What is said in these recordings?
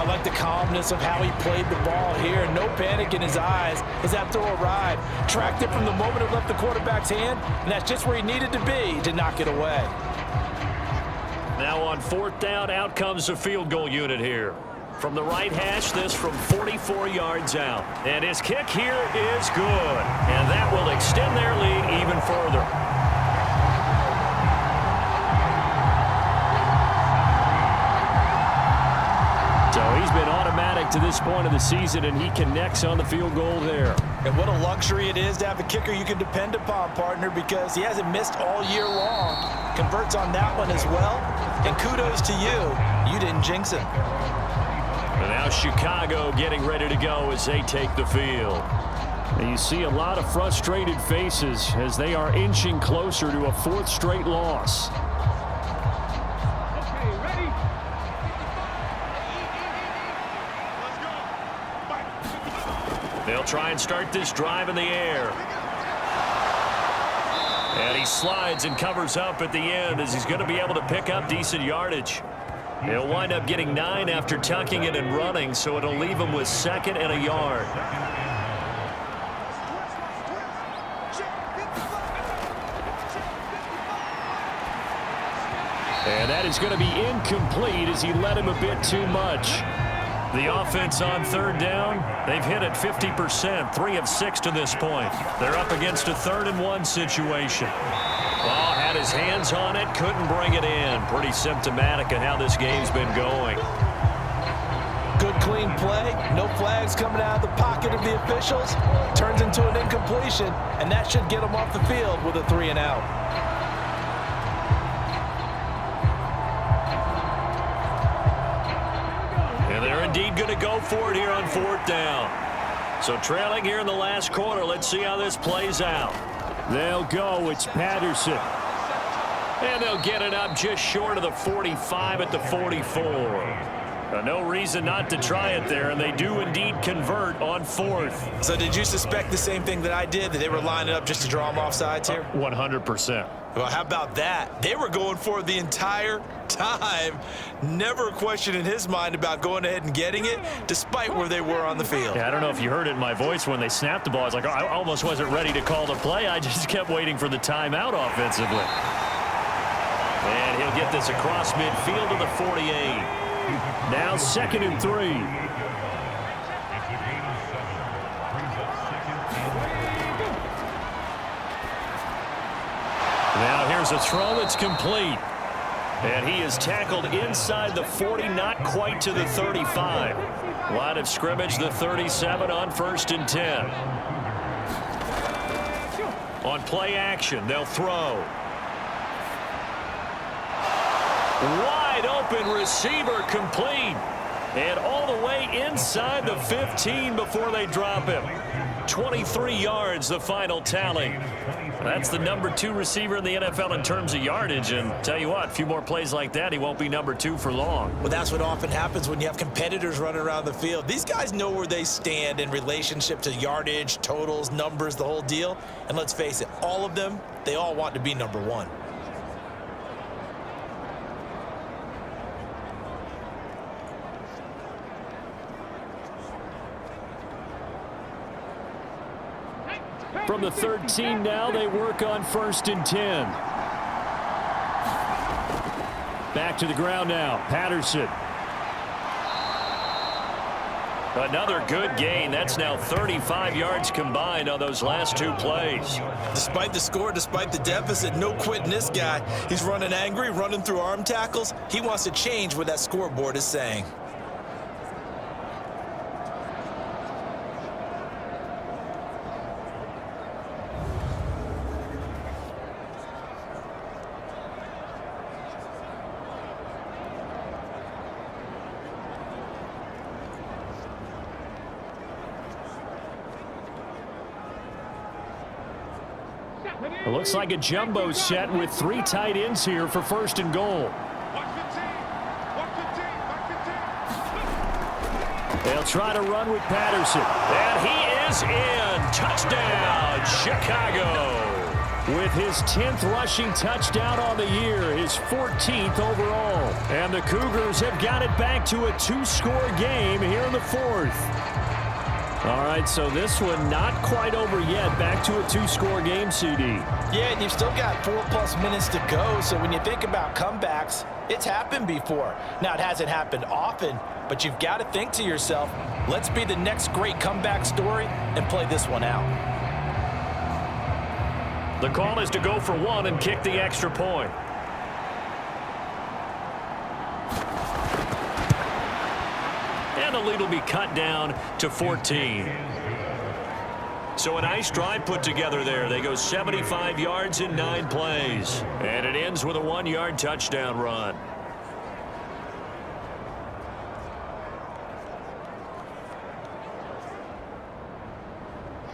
I like the calmness of how he played the ball here. No panic in his eyes as that throw arrived. Tracked it from the moment it left the quarterback's hand, and that's just where he needed to be to knock it away. Now on 4th down, out comes the field goal unit here. From the right hash, this from 44 yards out. And his kick here is good. And that will extend their lead even further. So he's been automatic to this point of the season, and he connects on the field goal there. And what a luxury it is to have a kicker you can depend upon, partner, because he hasn't missed all year long. Converts on that one as well. And kudos to you. You didn't jinx him. And now Chicago getting ready to go as they take the field. And you see a lot of frustrated faces as they are inching closer to a 4th straight loss. They'll try and start this drive in the air. And he slides and covers up at the end as he's going to be able to pick up decent yardage. He'll wind up getting 9 after tucking it and running, so it'll leave him with 2nd and a yard. And that is going to be incomplete as he led him a bit too much. The offense on 3rd down, they've hit it 50%, 3 of 6 to this point. They're up against a 3rd and 1 situation. Ball had his hands on it, couldn't bring it in. Pretty symptomatic of how this game's been going. Good clean play, no flags coming out of the pocket of the officials. Turns into an incompletion, and that should get him off the field with a 3 and out. They're indeed going to go for it here on 4th down. So trailing here in the last quarter. Let's see how this plays out. They'll go. It's Patterson. And they'll get it up just short of the 45 at the 44. No reason not to try it there, and they do indeed convert on 4th. So did you suspect the same thing that I did, that they were lining up just to draw them off sides here? 100%. Well, how about that? They were going for it the entire time. Never a question in his mind about going ahead and getting it, despite where they were on the field. Yeah, I don't know if you heard it in my voice when they snapped the ball. I was like, I almost wasn't ready to call the play. I just kept waiting for the timeout offensively. And he'll get this across midfield to the 48. Now 2nd and 3. Now here's a throw that's complete. And he is tackled inside the 40, not quite to the 35. Line of scrimmage, the 37 on 1st and 10. On play action, they'll throw. Wide open receiver, complete. And all the way inside the 15 before they drop him. 23 yards, the final tally. That's the number 2 receiver in the NFL in terms of yardage. And tell you what, a few more plays like that, he won't be number 2 for long. Well, that's what often happens when you have competitors running around the field. These guys know where they stand in relationship to yardage, totals, numbers, the whole deal. And let's face it, all of them, they all want to be number 1. From the 13 now, they work on 1st and 10. Back to the ground now. Patterson. Another good gain. That's now 35 yards combined on those last 2 plays. Despite the score, despite the deficit, no quitting this guy. He's running angry, running through arm tackles. He wants to change what that scoreboard is saying. It looks like a jumbo set with 3 tight ends here for 1st and goal. They'll try to run with Patterson. And he is in. Touchdown, Chicago. with his 10th rushing touchdown on the year, his 14th overall. And the Cougars have got it back to a 2-score game here in the 4th. All right, so this one not quite over yet. Back to a 2-score game, CD. Yeah, and you've still got 4+ minutes to go, so when you think about comebacks, it's happened before. Now, it hasn't happened often, but you've got to think to yourself, let's be the next great comeback story and play this one out. The call is to go for one and kick the extra point. And the lead will be cut down to 14. So a nice drive put together there. They go 75 yards in 9 plays. And it ends with a 1-yard touchdown run.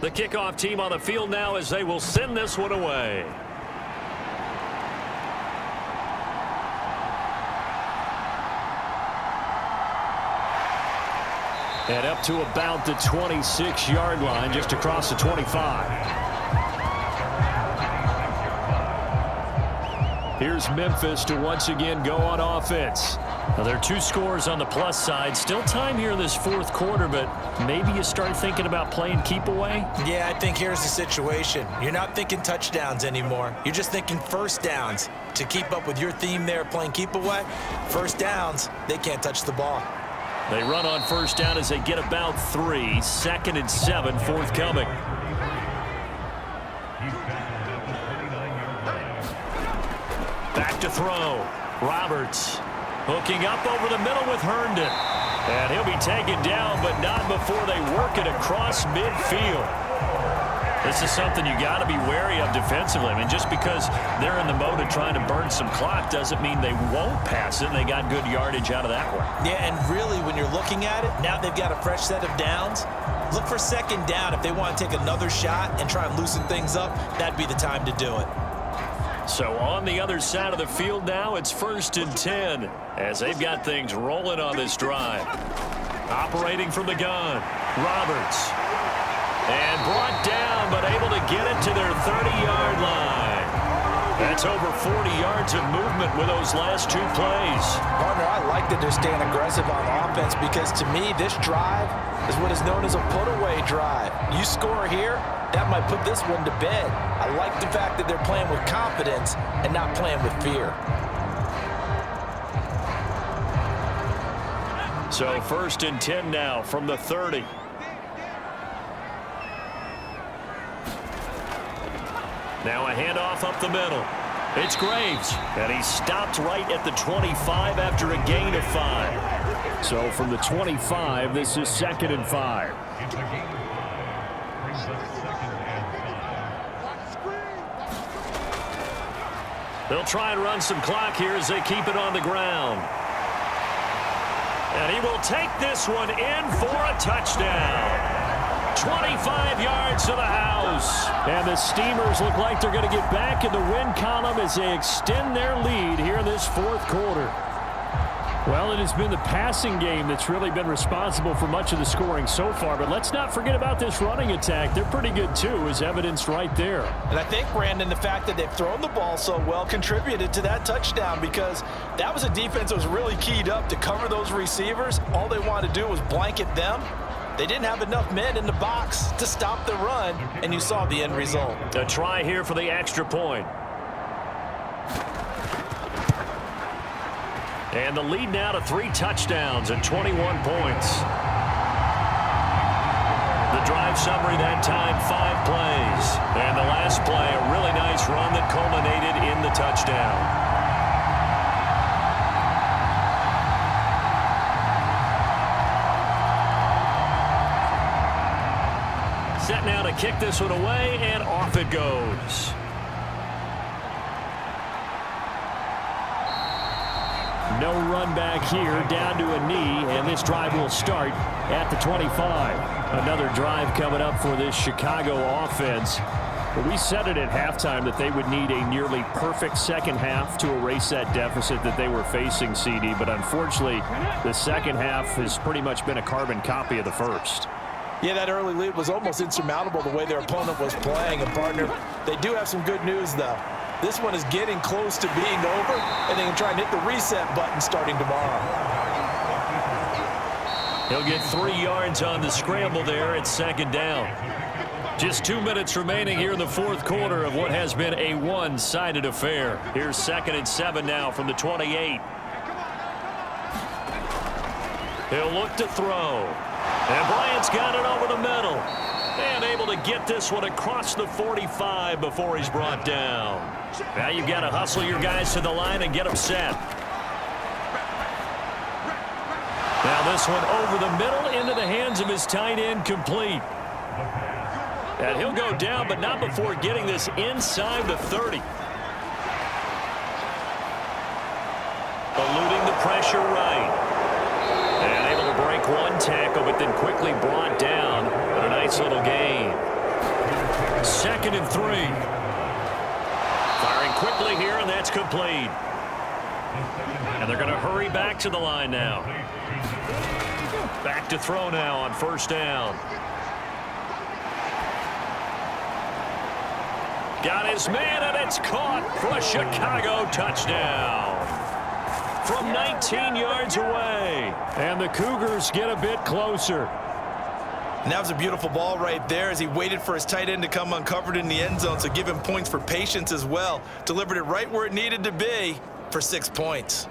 The kickoff team on the field now as they will send this one away. And up to about the 26-yard line, just across the 25. Here's Memphis to once again go on offense. Now, there are 2 scores on the plus side. Still time here in this 4th quarter, but maybe you start thinking about playing keep away? Yeah, I think here's the situation. You're not thinking touchdowns anymore. You're just thinking first downs. To keep up with your theme there, playing keep away, first downs, they can't touch the ball. They run on first down as they get about 3. 2nd and 7 forthcoming. Back to throw. Roberts hooking up over the middle with Herndon. And he'll be taken down, but not before they work it across midfield. This is something you got to be wary of defensively. I mean, just because they're in the mode of trying to burn some clock doesn't mean they won't pass it. And they got good yardage out of that one. Yeah, and really, when you're looking at it, now they've got a fresh set of downs. Look for 2nd down. If they want to take another shot and try and loosen things up, that'd be the time to do it. So on the other side of the field now, it's 1st and 10 as they've got things rolling on this drive. Operating from the gun, Roberts. And brought down, but able to get it to their 30-yard line. That's over 40 yards of movement with those last 2 plays. Partner, I like that they're staying aggressive on offense because, to me, this drive is what is known as a put-away drive. You score here, that might put this one to bed. I like the fact that they're playing with confidence and not playing with fear. So 1st and 10 now from the 30. Now a handoff up the middle. It's Graves, and he stopped right at the 25 after a gain of 5. So from the 25, this is 2nd and 5. They'll try and run some clock here as they keep it on the ground. And he will take this one in for a touchdown. 25 yards to the house. And the Steamers look like they're going to get back in the win column as they extend their lead here in this 4th quarter. Well, it has been the passing game that's really been responsible for much of the scoring so far. But let's not forget about this running attack. They're pretty good, too, as evidenced right there. And I think, Brandon, the fact that they've thrown the ball so well contributed to that touchdown because that was a defense that was really keyed up to cover those receivers. All they wanted to do was blanket them. They didn't have enough men in the box to stop the run, and you saw the end result. A try here for the extra point. And the lead now to 3 touchdowns and 21 points. The drive summary that time, 5 plays. And the last play, a really nice run that culminated in the touchdown. Set now to kick this one away, and off it goes. No run back here, down to a knee, and this drive will start at the 25. Another drive coming up for this Chicago offense. But we said it at halftime that they would need a nearly perfect second half to erase that deficit that they were facing, CD. But unfortunately, the second half has pretty much been a carbon copy of the first. Yeah, that early lead was almost insurmountable the way their opponent was playing. And, partner, they do have some good news, though. This one is getting close to being over, and they can try and hit the reset button starting tomorrow. He'll get 3 yards on the scramble there at second down. Just 2 minutes remaining here in the fourth quarter of what has been a one-sided affair. Here's 2nd and 7 now from the 28. He'll look to throw. And Bryant's got it over the middle. And able to get this one across the 45 before he's brought down. Now you've got to hustle your guys to the line and get them set. Now this one over the middle into the hands of his tight end, complete. And he'll go down, but not before getting this inside the 30. Eluding the pressure right. And able to break one tackle, but then quickly brought down. But a nice little gain. 2nd and 3. Firing quickly here, and that's complete. And they're going to hurry back to the line now. Back to throw now on 1st down. Got his man, and it's caught for a Chicago touchdown. From 19 yards away. And the Cougars get a bit closer. And that was a beautiful ball right there as he waited for his tight end to come uncovered in the end zone, so give him points for patience as well. Delivered it right where it needed to be for 6 points.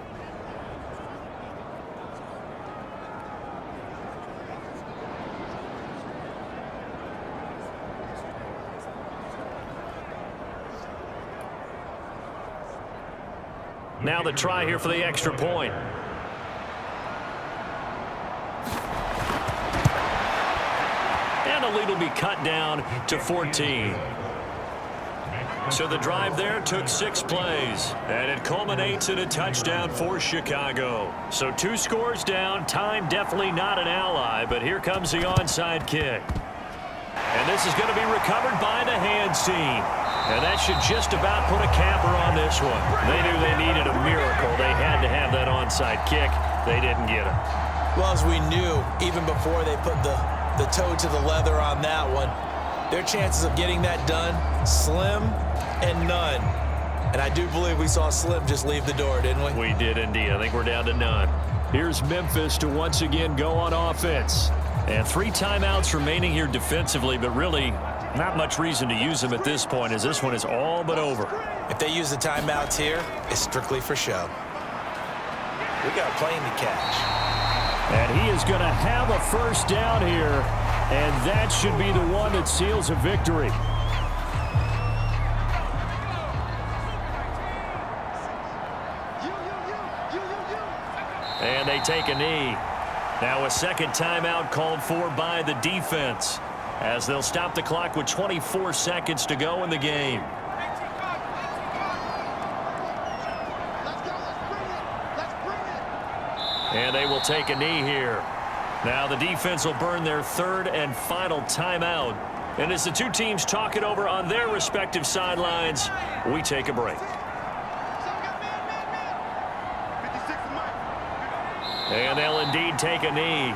Now the try here for the extra point. And the lead will be cut down to 14. So the drive there took 6 plays. And it culminates in a touchdown for Chicago. So 2 scores down. Time definitely not an ally. But here comes the onside kick. And this is going to be recovered by the hands team. And that should just about put a capper on this one. They knew they needed a miracle. They had to have that onside kick. They didn't get it. Well, as we knew, even before they put the toe to the leather on that one, their chances of getting that done, slim and none. And I do believe we saw Slim just leave the door, didn't we? We did indeed. I think we're down to none. Here's Memphis to once again go on offense. And 3 timeouts remaining here defensively, but really not much reason to use them at this point, as this one is all but over. If they use the timeouts here, it's strictly for show. We got a plane to catch. And he is going to have a 1st down here, and that should be the one that seals a victory. And they take a knee. Now a 2nd timeout called for by the defense, as they'll stop the clock with 24 seconds to go in the game. And they will take a knee here. Now the defense will burn their 3rd and final timeout. And as the 2 teams talk it over on their respective sidelines, we take a break. And they'll indeed take a knee.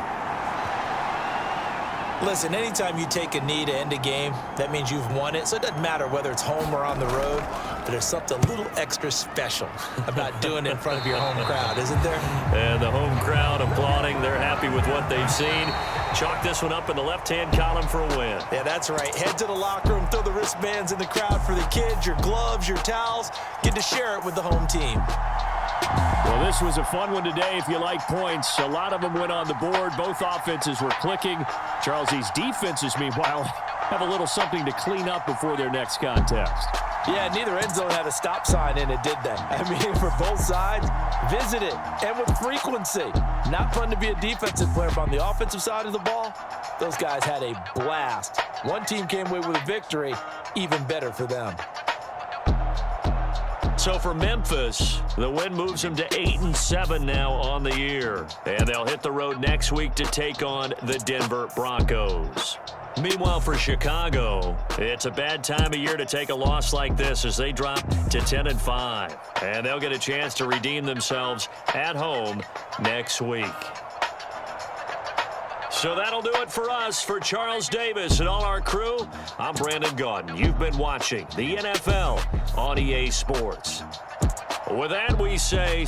Listen, anytime you take a knee to end a game, that means you've won it. So it doesn't matter whether it's home or on the road, but there's something a little extra special about doing it in front of your home crowd, isn't there? And the home crowd applauding. They're happy with what they've seen. Chalk this one up in the left-hand column for a win. Yeah, that's right. Head to the locker room, throw the wristbands in the crowd for the kids, your gloves, your towels. Get to share it with the home team. Well, this was a fun one today if you like points. A lot of them went on the board. Both offenses were clicking. Charles's defenses, meanwhile, have a little something to clean up before their next contest. Yeah, neither end zone had a stop sign in it, did they? I mean, for both sides, visit it, and with frequency. Not fun to be a defensive player, but on the offensive side of the ball, those guys had a blast. One team came away with a victory, even better for them. So for Memphis, the win moves them to 8-7 now on the year. And they'll hit the road next week to take on the Denver Broncos. Meanwhile, for Chicago, it's a bad time of year to take a loss like this as they drop to 10-5. And they'll get a chance to redeem themselves at home next week. So that'll do it for us. For Charles Davis and all our crew, I'm Brandon Gaudin. You've been watching the NFL on EA Sports. With that, we say...